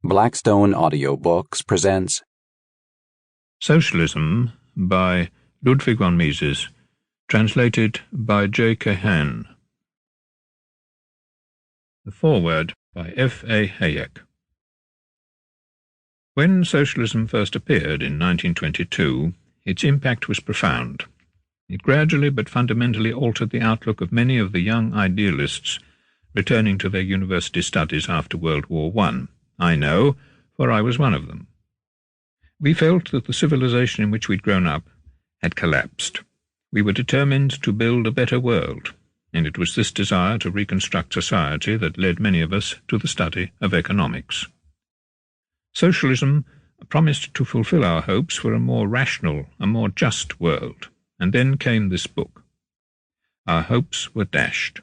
Blackstone Audiobooks presents Socialism by Ludwig von Mises, translated by J. Kahan. The foreword by F. A. Hayek. When socialism first appeared in 1922, its impact was profound. It gradually but fundamentally altered the outlook of many of the young idealists returning to their university studies after World War I. I know, for I was one of them. We felt that the civilization in which we'd grown up had collapsed. We were determined to build a better world, and it was this desire to reconstruct society that led many of us to the study of economics. Socialism promised to fulfill our hopes for a more rational, a more just world, and then came this book. Our hopes were dashed.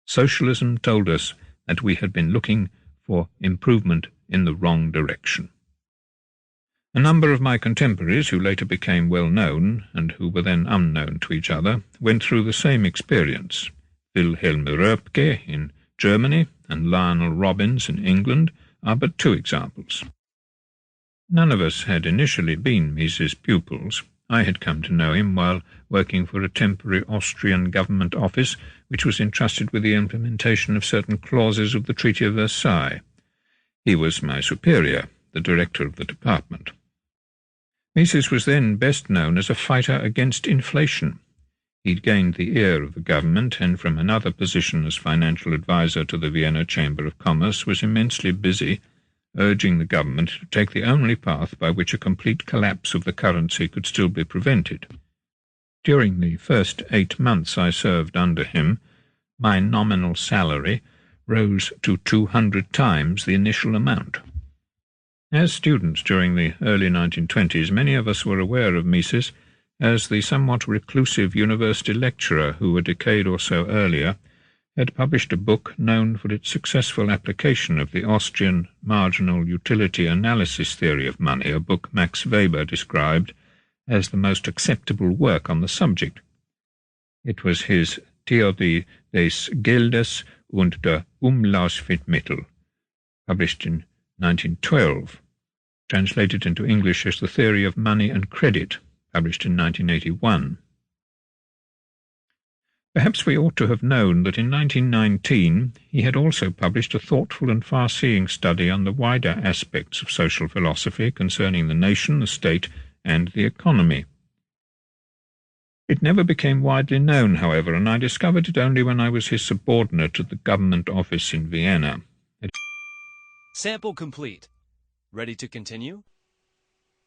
Socialism told us that we had been looking for improvement in the wrong direction. A number of my contemporaries, who later became well known and who were then unknown to each other, went through the same experience. Wilhelm Röpke in Germany and Lionel Robbins in England are but two examples. None of us had initially been Mises' pupils. I had come to know him while working for a temporary Austrian government office which was entrusted with the implementation of certain clauses of the Treaty of Versailles. He was my superior, the director of the department. Mises was then best known as a fighter against inflation. He'd gained the ear of the government, and from another position as financial adviser to the Vienna Chamber of Commerce was immensely busy urging the government to take the only path by which a complete collapse of the currency could still be prevented. During the first 8 months I served under him, my nominal salary rose to 200 times the initial amount. As students during the early 1920s, many of us were aware of Mises as the somewhat reclusive university lecturer who, a decade or so earlier, had published a book known for its successful application of the Austrian marginal utility analysis theory of money, a book Max Weber described as the most acceptable work on the subject. It was his Theorie des Geldes und der Umlaufmittel, published in 1912, translated into English as The Theory of Money and Credit, published in 1981. Perhaps we ought to have known that in 1919 he had also published a thoughtful and far-seeing study on the wider aspects of social philosophy concerning the nation, the state, and the economy. It never became widely known, however, and I discovered it only when I was his subordinate at the government office in Vienna. Sample complete. Ready to continue?